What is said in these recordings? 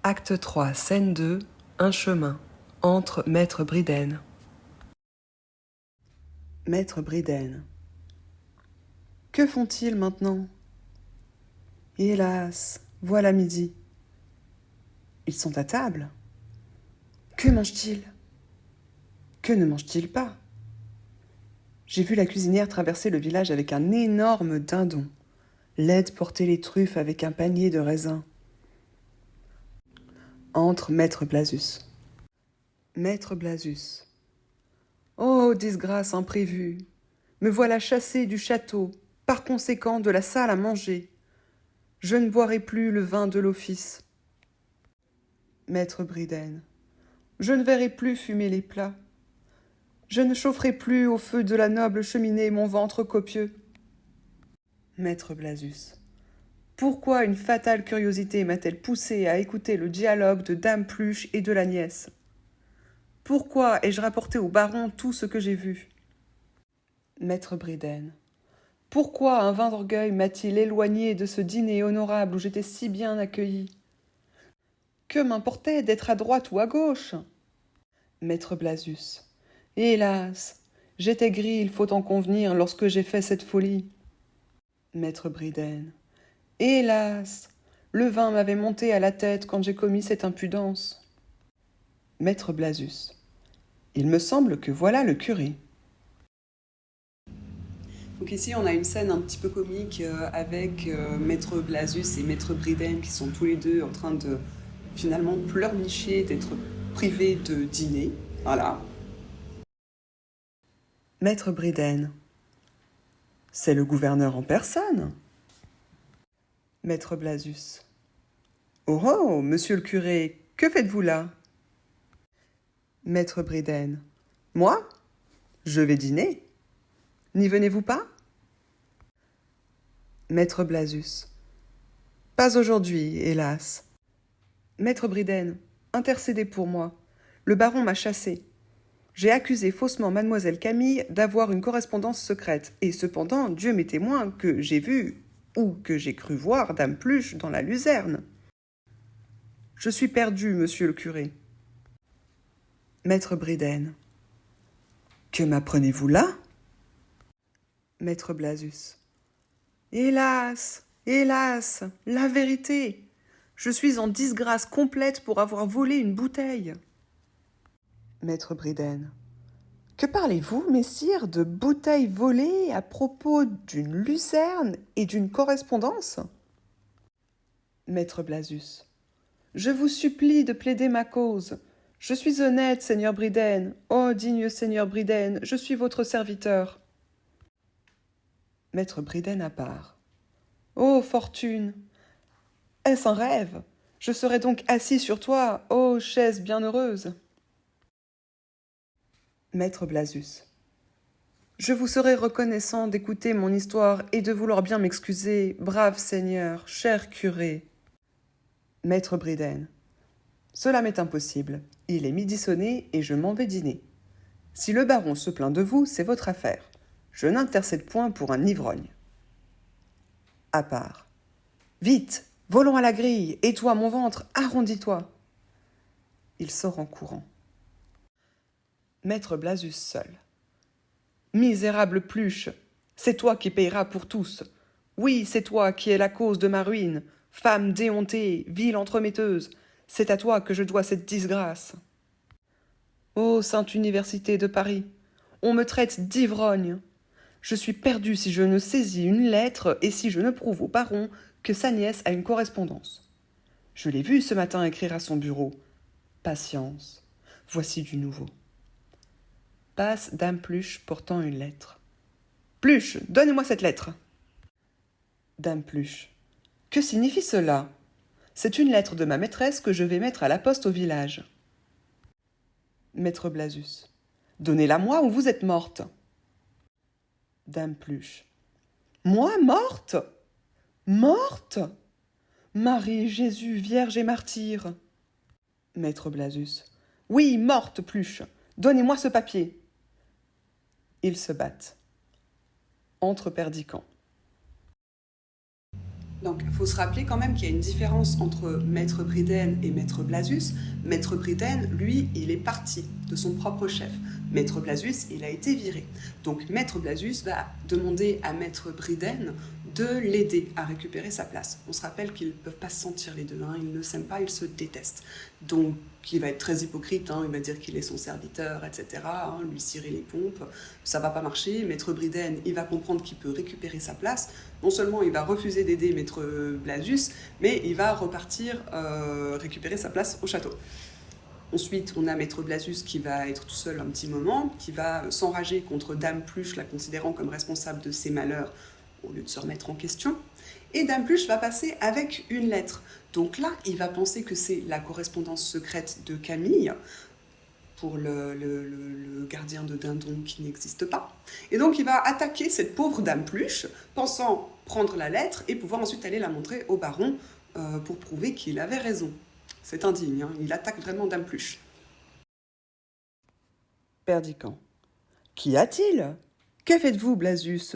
Acte 3, scène 2, un chemin, entre Maître Bridhen. Maître Bridhen. Que font-ils maintenant? Hélas, voilà midi. Ils sont à table. Que mangent-ils? Que ne mangent-ils pas? J'ai vu la cuisinière traverser le village avec un énorme dindon. L'aide porter les truffes avec un panier de raisins. Entre Maître Blazus. Maître Blazus. Oh, disgrâce imprévue! Me voilà chassé du château, par conséquent de la salle à manger. Je ne boirai plus le vin de l'office. Maître Bridhen. Je ne verrai plus fumer les plats. Je ne chaufferai plus au feu de la noble cheminée mon ventre copieux. Maître Blazus. Pourquoi une fatale curiosité m'a-t-elle poussé à écouter le dialogue de Dame Pluche et de la nièce? Pourquoi ai-je rapporté au baron tout ce que j'ai vu? Maître Bridhen. Pourquoi un vin d'orgueil m'a-t-il éloigné de ce dîner honorable où j'étais si bien accueilli? Que m'importait d'être à droite ou à gauche? Maître Blazus. Hélas, j'étais gris, il faut en convenir, lorsque j'ai fait cette folie. Maître Bridhen. Hélas, le vin m'avait monté à la tête quand j'ai commis cette impudence. Maître Blazus. Il me semble que voilà le curé. Donc ici, on a une scène un petit peu comique avec Maître Blazus et Maître Bridhen qui sont tous les deux en train de finalement pleurnicher d'être privés de dîner. Voilà. Maître Bridhen. C'est le gouverneur en personne. Maître Blazus. Oh oh, monsieur le curé, que faites-vous là? Maître Bridhen. Moi? Je vais dîner. N'y venez-vous pas? Maître Blazus. Pas aujourd'hui, hélas. Maître Bridhen, intercédez pour moi. Le baron m'a chassé. J'ai accusé faussement mademoiselle Camille d'avoir une correspondance secrète, et cependant, Dieu m'est témoin que j'ai vu, ou que j'ai cru voir, Dame Pluche dans la luzerne. Je suis perdu, monsieur le curé. Maître Bridhen. Que m'apprenez-vous là? Maître Blazus. Hélas, hélas, la vérité. Je suis en disgrâce complète pour avoir volé une bouteille. Maître Bridhen. Que parlez-vous, messire, de bouteilles volées à propos d'une lucerne et d'une correspondance? Maître Blazus. Je vous supplie de plaider ma cause. Je suis honnête, seigneur Bridhen. Oh, digne seigneur Bridhen, je suis votre serviteur. Maître Bridhen à part. Ô fortune! Est-ce un rêve? Je serai donc assis sur toi, ô chaise bienheureuse. Maître Blazus. Je vous serai reconnaissant d'écouter mon histoire et de vouloir bien m'excuser, brave seigneur, cher curé. Maître Bridhen. Cela m'est impossible. Il est midi sonné et je m'en vais dîner. Si le baron se plaint de vous, c'est votre affaire. Je n'intercède point pour un ivrogne. À part. Vite, volons à la grille, et toi, mon ventre, arrondis-toi. Il sort en courant. Maître Blazus seul. Misérable Pluche, c'est toi qui payeras pour tous. Oui, c'est toi qui es la cause de ma ruine. Femme déhontée, ville entremetteuse, c'est à toi que je dois cette disgrâce. Ô sainte université de Paris, on me traite d'ivrogne. Je suis perdu si je ne saisis une lettre et si je ne prouve au baron que sa nièce a une correspondance. Je l'ai vu ce matin écrire à son bureau. Patience, voici du nouveau. Passe Dame Pluche portant une lettre. Pluche, donnez-moi cette lettre. Dame Pluche. Que signifie cela? C'est une lettre de ma maîtresse que je vais mettre à la poste au village. Maître Blazus. Donnez-la-moi ou vous êtes morte. Dame Pluche. Moi, morte? Morte? Marie, Jésus, Vierge et martyre. Maître Blazus. Oui, morte, Pluche. Donnez-moi ce papier. Ils se battent. Entre Perdicant. Donc, il faut se rappeler quand même qu'il y a une différence entre Maître Briden et Maître Blasius. Maître Briden, lui, il est parti de son propre chef. Maître Blasius, il a été viré. Donc, Maître Blasius va demander à Maître Briden de l'aider à récupérer sa place. On se rappelle qu'ils ne peuvent pas se sentir les deux, hein. Ils ne s'aiment pas, ils se détestent. Donc, il va être très hypocrite, hein. Il va dire qu'il est son serviteur, etc., hein, lui cirer les pompes. Ça ne va pas marcher. Maître Briden, il va comprendre qu'il peut récupérer sa place. Non seulement il va refuser d'aider Maître Blasius, mais il va repartir récupérer sa place au château. Ensuite, on a Maître Blasius qui va être tout seul un petit moment, qui va s'enrager contre Dame Pluche, la considérant comme responsable de ses malheurs, au lieu de se remettre en question. Et Dame Pluche va passer avec une lettre. Donc là, il va penser que c'est la correspondance secrète de Camille, pour le gardien de dindon qui n'existe pas. Et donc il va attaquer cette pauvre Dame Pluche, pensant prendre la lettre et pouvoir ensuite aller la montrer au baron pour prouver qu'il avait raison. C'est indigne, hein. Il attaque vraiment Dame Pluche. Perdican. Qu'y a-t-il? Que faites-vous, Blasius?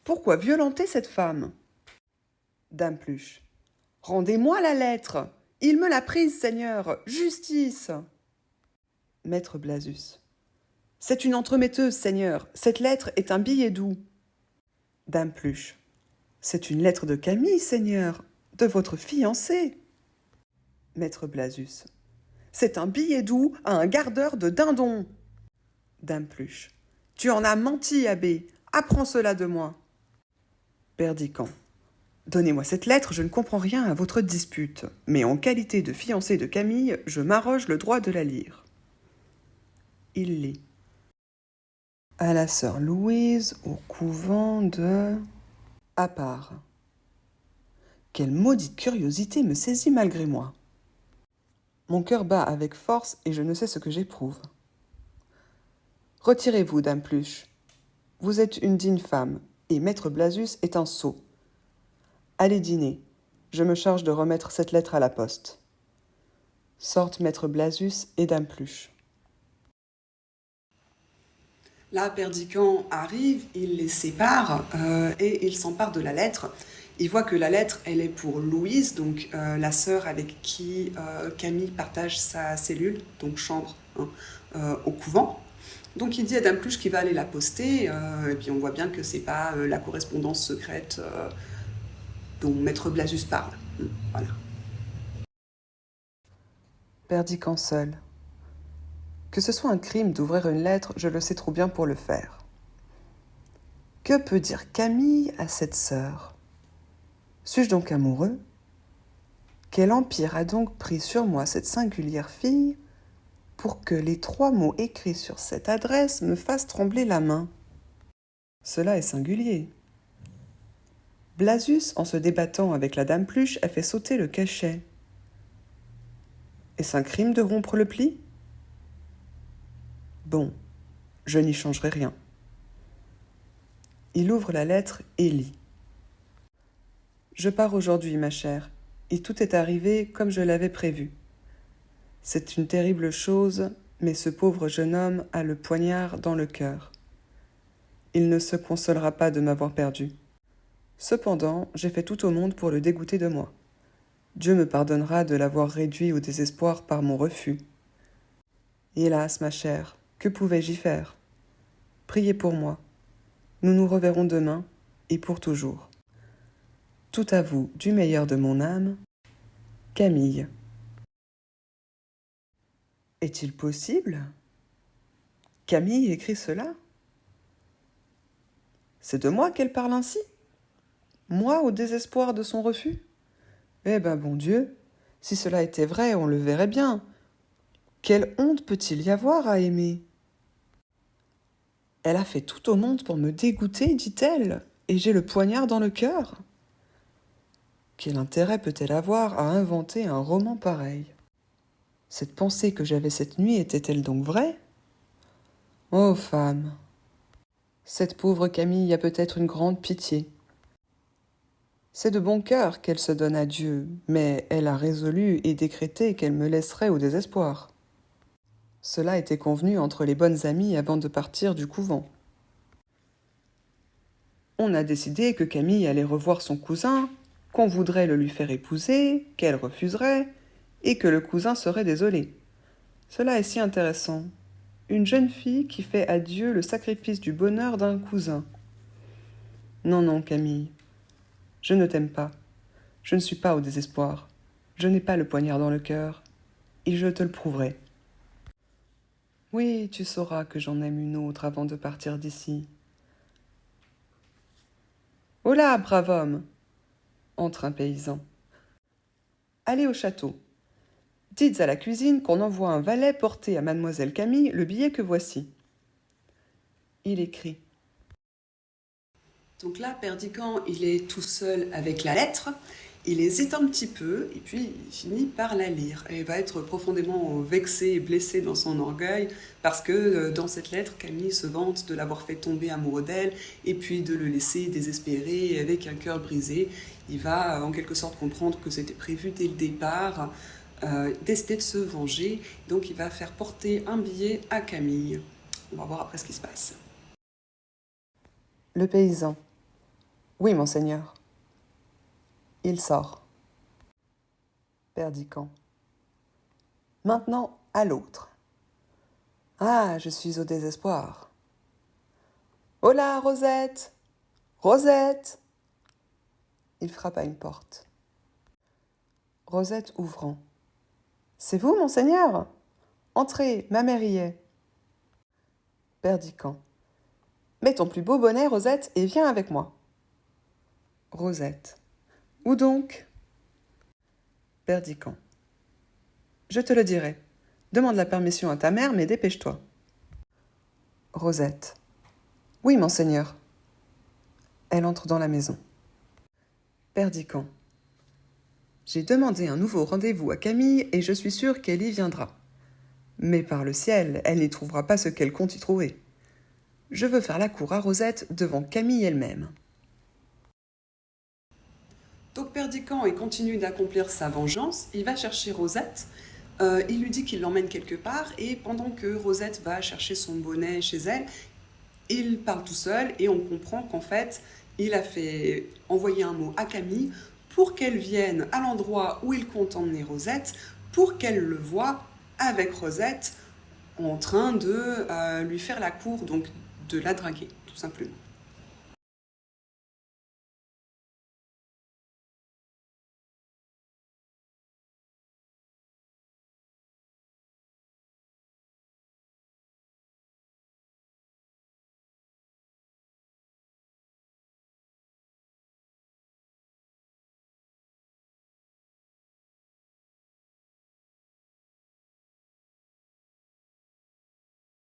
Pourquoi violenter cette femme? Dame Pluche. Rendez-moi la lettre. Il me l'a prise, Seigneur. Justice. Maître Blasius. C'est une entremetteuse, Seigneur. Cette lettre est un billet doux. Dame Pluche. C'est une lettre de Camille, Seigneur, de votre fiancé. Maître Blasius. C'est un billet doux à un gardeur de dindon. Dame Pluche. Tu en as menti, abbé. Apprends cela de moi. Perdican. Donnez-moi cette lettre, je ne comprends rien à votre dispute, mais en qualité de fiancé de Camille, je m'arroge le droit de la lire. Il lit. À la sœur Louise, au couvent de... À part. Quelle maudite curiosité me saisit malgré moi. Mon cœur bat avec force et je ne sais ce que j'éprouve. Retirez-vous, Dame Pluche. Vous êtes une digne femme, et Maître Blasius est un sot. Allez dîner. Je me charge de remettre cette lettre à la poste. Sortent Maître Blasius et Dame Pluche. Là, Perdican arrive, il les sépare et il s'empare de la lettre. Il voit que la lettre, elle est pour Louise, donc la sœur avec qui Camille partage sa cellule, donc chambre, hein, au couvent. Donc il dit à Dame Pluche qu'il va aller la poster, et puis on voit bien que c'est pas la correspondance secrète dont Maître Blasius parle. Voilà. Perdican seul. Que ce soit un crime d'ouvrir une lettre, je le sais trop bien pour le faire. Que peut dire Camille à cette sœur? Suis-je donc amoureux? Quel empire a donc pris sur moi cette singulière fille pour que les 3 mots écrits sur cette adresse me fassent trembler la main? Cela est singulier. Blasius, en se débattant avec la Dame Pluche, a fait sauter le cachet. Est-ce un crime de rompre le pli? Bon, je n'y changerai rien. Il ouvre la lettre et lit. Je pars aujourd'hui, ma chère, et tout est arrivé comme je l'avais prévu. C'est une terrible chose, mais ce pauvre jeune homme a le poignard dans le cœur. Il ne se consolera pas de m'avoir perdu. Cependant, j'ai fait tout au monde pour le dégoûter de moi. Dieu me pardonnera de l'avoir réduit au désespoir par mon refus. Hélas, ma chère, que pouvais-je y faire? Priez pour moi. Nous nous reverrons demain, et pour toujours. Tout à vous, du meilleur de mon âme, Camille. Est-il possible? Camille écrit cela? C'est de moi qu'elle parle ainsi? Moi, au désespoir de son refus? Eh ben, bon Dieu, si cela était vrai, on le verrait bien. Quelle honte peut-il y avoir à aimer? Elle a fait tout au monde pour me dégoûter, dit-elle, et j'ai le poignard dans le cœur. Quel intérêt peut-elle avoir à inventer un roman pareil? Cette pensée que j'avais cette nuit était-elle donc vraie? Ô femme! Cette pauvre Camille a peut-être une grande pitié. C'est de bon cœur qu'elle se donne à Dieu, mais elle a résolu et décrété qu'elle me laisserait au désespoir. Cela était convenu entre les bonnes amies avant de partir du couvent. On a décidé que Camille allait revoir son cousin, qu'on voudrait le lui faire épouser, qu'elle refuserait, et que le cousin serait désolé. Cela est si intéressant. Une jeune fille qui fait à Dieu le sacrifice du bonheur d'un cousin. Non, non, Camille, je ne t'aime pas. Je ne suis pas au désespoir. Je n'ai pas le poignard dans le cœur. Et je te le prouverai. Oui, tu sauras que j'en aime une autre avant de partir d'ici. Oh là, brave homme! Entre un paysan. Allez au château. Dites à la cuisine qu'on envoie un valet porter à mademoiselle Camille le billet que voici. Il écrit. Donc là, Perdiccand, il est tout seul avec la lettre, il hésite un petit peu, et puis il finit par la lire. Et il va être profondément vexé et blessé dans son orgueil, parce que dans cette lettre, Camille se vante de l'avoir fait tomber amoureux d'elle, et puis de le laisser désespéré, avec un cœur brisé. Il va en quelque sorte comprendre que c'était prévu dès le départ, décider de se venger, donc il va faire porter un billet à Camille. On va voir après ce qui se passe. Le paysan. Oui, monseigneur. Il sort. Perdiccand. Maintenant, à l'autre. Ah, je suis au désespoir. Hola, Rosette! Rosette! Il frappe à une porte. Rosette ouvrant. C'est vous, monseigneur? Entrez, ma mère y est. Perdiccand. Mets ton plus beau bonnet, Rosette, et viens avec moi. Rosette. Où donc? Perdiccand. Je te le dirai. Demande la permission à ta mère, mais dépêche-toi. Rosette. Oui, monseigneur. Elle entre dans la maison. Perdiccand. J'ai demandé un nouveau rendez-vous à Camille et je suis sûre qu'elle y viendra. Mais par le ciel, elle n'y trouvera pas ce qu'elle compte y trouver. Je veux faire la cour à Rosette devant Camille elle-même. Donc Perdiccand, il continue d'accomplir sa vengeance, il va chercher Rosette, il lui dit qu'il l'emmène quelque part, et pendant que Rosette va chercher son bonnet chez elle, il parle tout seul, et on comprend qu'en fait, il a fait envoyer un mot à Camille pour qu'elle vienne à l'endroit où il compte emmener Rosette, pour qu'elle le voie avec Rosette en train de lui faire la cour, donc de la draguer, tout simplement.